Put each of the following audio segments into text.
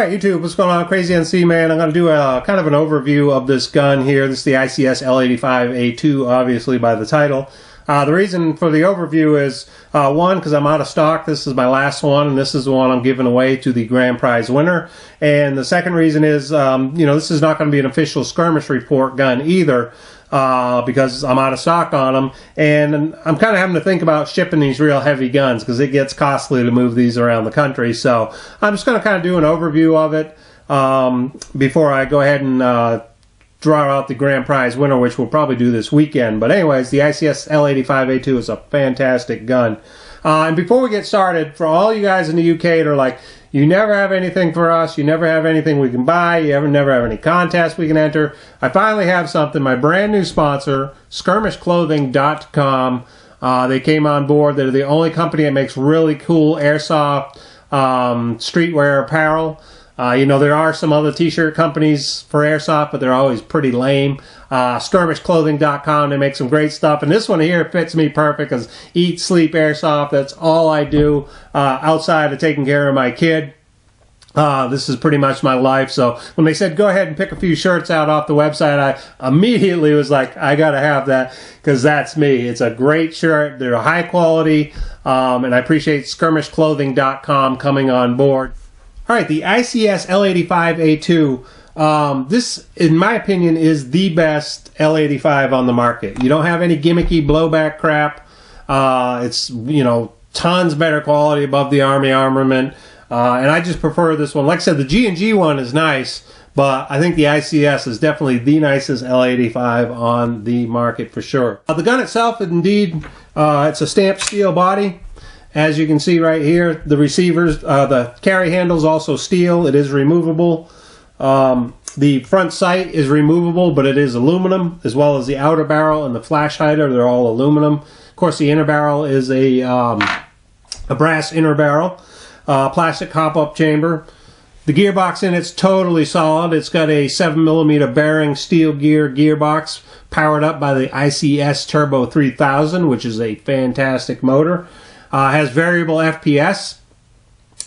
Alright YouTube, what's going on? Crazyncman. I'm going to do a kind of an overview of this gun here. This is the ICS L85A2, obviously by the title. The reason for the overview is, one, because I'm out of stock. This is my last one, and this is the one I'm giving away to the grand prize winner. And the second reason is, this is not going to be an official skirmish report gun either, because I'm out of stock on them. And I'm kind of having to think about shipping these real heavy guns because it gets costly to move these around the country. So I'm just going to kind of do an overview of it before I go ahead and draw out the grand prize winner, which we'll probably do this weekend. But anyways, the ICS L85A2 is a fantastic gun. And before we get started, for all you guys in the UK that are like, you never have anything for us, you never have anything we can buy, you never have any contests we can enter, I finally have something. My brand new sponsor, skirmishclothing.com. They came on board. They're the only company that makes really cool airsoft streetwear apparel. There are some other t-shirt companies for airsoft, but they're always pretty lame. Skirmishclothing.com, they make some great stuff. And this one here fits me perfect because eat, sleep, airsoft, that's all I do outside of taking care of my kid. This is pretty much my life. So when they said, go ahead and pick a few shirts out off the website, I immediately was like, I got to have that because that's me. It's a great shirt. They're high quality. And I appreciate skirmishclothing.com coming on board. All right, the ICS L85A2, this, in my opinion, is the best L85 on the market. You don't have any gimmicky blowback crap. It's, tons better quality above the Army armament. And I just prefer this one. Like I said, the G&G one is nice, but I think the ICS is definitely the nicest L85 on the market for sure. The gun itself, indeed, it's a stamped steel body. As you can see right here, the receivers, the carry handle is also steel. It is removable. The front sight is removable, but it is aluminum, as well as the outer barrel and the flash hider. They're all aluminum. Of course, the inner barrel is a brass inner barrel, plastic hop-up chamber. The gearbox in it's totally solid. It's got a 7mm bearing steel gearbox powered up by the ICS Turbo 3000, which is a fantastic motor. Has variable FPS.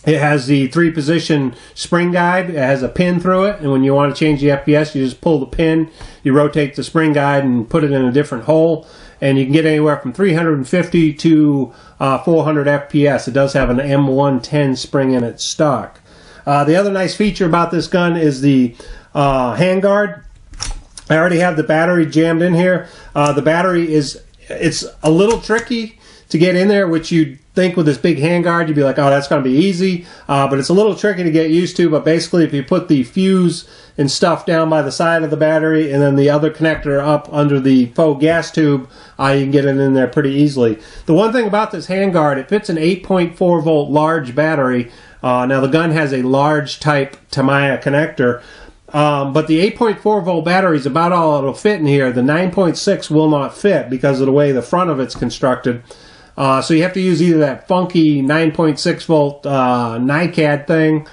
It has the 3-position spring guide. It has a pin through it, and when you want to change the FPS, you just pull the pin, you rotate the spring guide and put it in a different hole, and you can get anywhere from 350 to 400 FPS. It does have an M110 spring in its stock. The other nice feature about this gun is the handguard. I already have the battery jammed in here. The battery it's a little tricky to get in there, which you'd think with this big handguard, you'd be like, oh, that's going to be easy. But it's a little tricky to get used to. But basically, if you put the fuse and stuff down by the side of the battery and then the other connector up under the faux gas tube, you can get it in there pretty easily. The one thing about this handguard, it fits an 8.4 volt large battery. Now, the gun has a large type Tamiya connector. But the 8.4 volt battery is about all it'll fit in here. The 9.6 will not fit because of the way the front of it's constructed. So you have to use either that funky 9.6 volt NiCad thing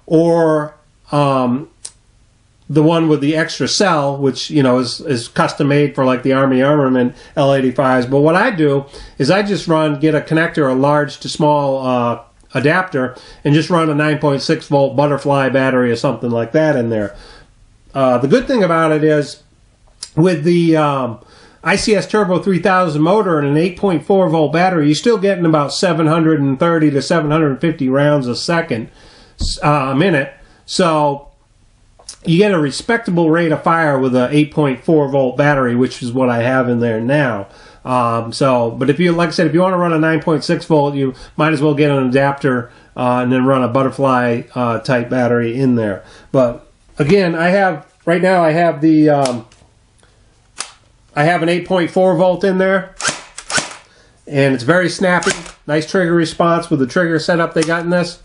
or the one with the extra cell, which is custom made for like the Army armament L85s. But what I do is I just get a connector, a large to small adapter, and just run a 9.6 volt butterfly battery or something like that in there. The good thing about it is with the ICS Turbo 3000 motor and an 8.4 volt battery, you're still getting about 730 to 750 rounds a minute. So you get a respectable rate of fire with an 8.4 volt battery, which is what I have in there now. But if you, like I said, if you want to run a 9.6 volt, you might as well get an adapter and then run a butterfly type battery in there. But again, right now I have the I have an 8.4 volt in there, and it's very snappy. Nice trigger response with the trigger setup they got in this.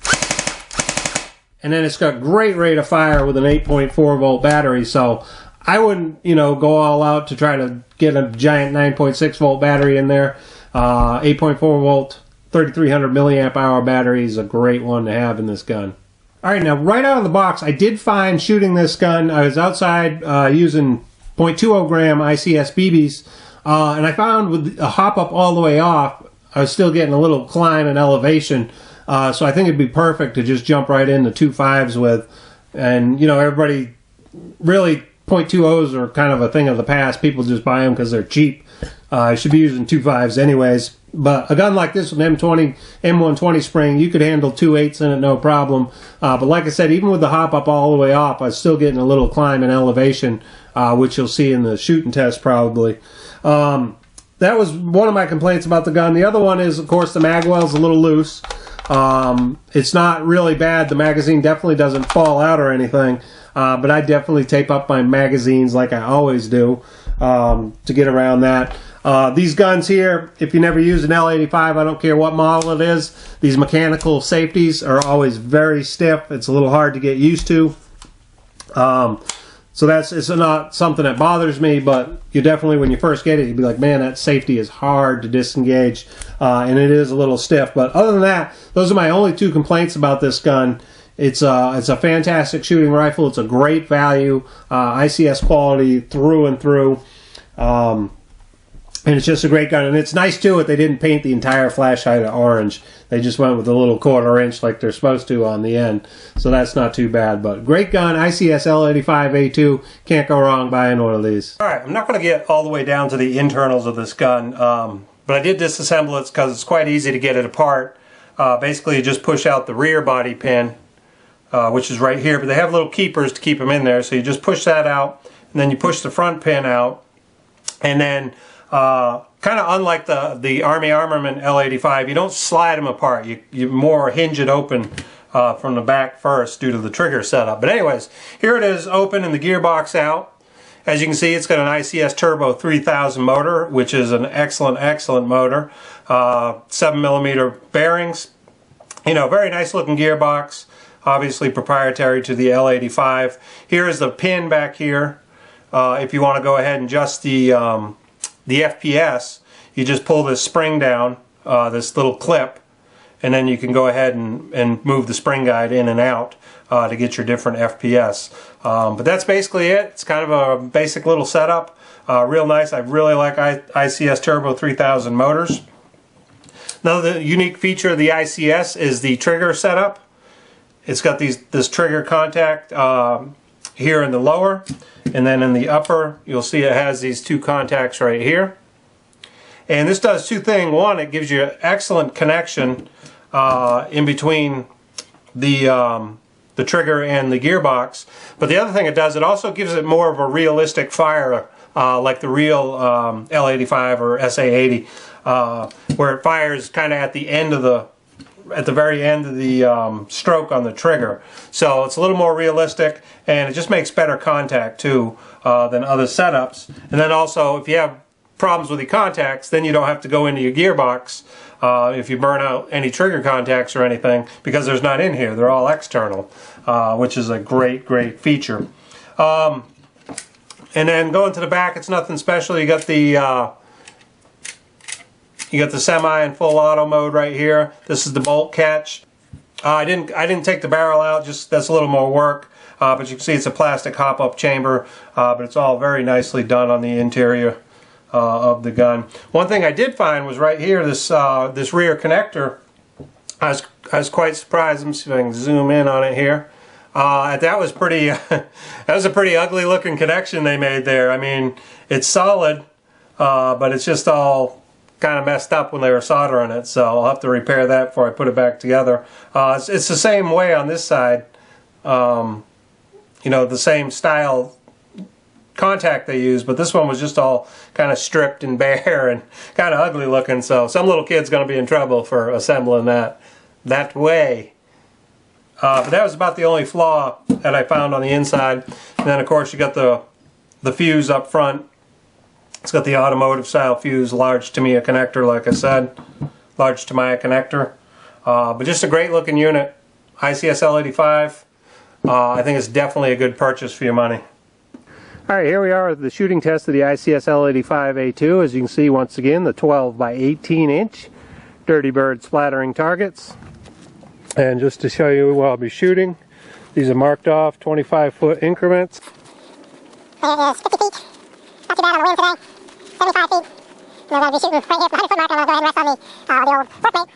And then it's got great rate of fire with an 8.4 volt battery, so I wouldn't, go all out to try to get a giant 9.6 volt battery in there. 8.4 volt, 3300 milliamp hour battery is a great one to have in this gun. All right, now right out of the box, I did find shooting this gun. I was outside using 0.20 gram ICS BBs, and I found with a hop up all the way off, I was still getting a little climb and elevation. So I think it'd be perfect to just jump right into 2.5s with. And, you know, everybody really, .20s are kind of a thing of the past. People just buy them because they're cheap. You should be using 2.5s anyways. But a gun like this with an M120 spring, you could handle 2.8s in it, no problem. But like I said, even with the hop up all the way off, I was still getting a little climb in elevation, which you'll see in the shooting test probably. That was one of my complaints about the gun. The other one is, of course, the magwell's a little loose. It's not really bad. The magazine definitely doesn't fall out or anything. But I definitely tape up my magazines like I always do to get around that. These guns here, if you never use an L85, I don't care what model it is, these mechanical safeties are always very stiff. It's a little hard to get used to. So it's not something that bothers me, but you definitely, when you first get it, you'd be like, man, that safety is hard to disengage, and it is a little stiff. But other than that, those are my only two complaints about this gun. It's a fantastic shooting rifle. It's a great value, ICS quality through and through, and it's just a great gun. And it's nice too that they didn't paint the entire flash hider orange. They just went with a little 1/4 inch like they're supposed to on the end. So that's not too bad. But great gun, ICS L85A2. Can't go wrong buying one of these. All right, I'm not going to get all the way down to the internals of this gun, but I did disassemble it because it's quite easy to get it apart. Basically, you just push out the rear body pin, which is right here, but they have little keepers to keep them in there. So you just push that out, and then you push the front pin out, and then kind of unlike the Army Armament L85, you don't slide them apart. You more hinge it open from the back first due to the trigger setup. But anyways, here it is open and the gearbox out. As you can see, it's got an ICS Turbo 3000 motor, which is an excellent motor. 7mm bearings. You know, very nice looking gearbox. Obviously proprietary to the L85. Here is the pin back here. If you want to go ahead and adjust the FPS, you just pull this spring down, this little clip, and then you can go ahead and move the spring guide in and out to get your different FPS. But that's basically it. It's kind of a basic little setup. Real nice. I really like ICS Turbo 3000 motors. Another unique feature of the ICS is the trigger setup. It's got this trigger contact here in the lower, and then in the upper you'll see it has these two contacts right here. And this does two things. One, it gives you excellent connection in between the trigger and the gearbox. But the other thing it does, it also gives it more of a realistic fire, like the real L85 or SA80, where it fires kind of at the end of at the very end of the stroke on the trigger. So it's a little more realistic, and it just makes better contact too than other setups. And then also, if you have problems with the contacts, then you don't have to go into your gearbox if you burn out any trigger contacts or anything, because there's not in here. They're all external, which is a great feature. And then going to the back, it's nothing special. You got the semi and full auto mode right here. This is the bolt catch. I didn't take the barrel out, just that's a little more work. But you can see it's a plastic hop-up chamber, but it's all very nicely done on the interior of the gun. One thing I did find was right here, this rear connector. I was quite surprised. Let me see if I can zoom in on it here. That was pretty. That was a pretty ugly looking connection they made there. I mean, it's solid, but it's just all kind of messed up when they were soldering it, so I'll have to repair that before I put it back together. It's the same way on this side. You know, the same style contact they use, but this one was just all kind of stripped and bare and kind of ugly looking, so some little kid's going to be in trouble for assembling that way. But that was about the only flaw that I found on the inside. And then of course you got the fuse up front. It's got the automotive style fuse, large Tamiya connector, like I said, large Tamiya connector. But just a great looking unit. ICS L85. I think it's definitely a good purchase for your money. Alright, here we are at the shooting test of the ICS L85A2. As you can see, once again, the 12 by 18 inch Dirty Bird splattering targets. And just to show you where I'll be shooting, these are marked off 25-foot increments. It is 50 feet. Not too bad on the wind today. 75 feet. And I'm going to be shooting right here at the 100-foot mark, and I'll go ahead and rest on the old workmate.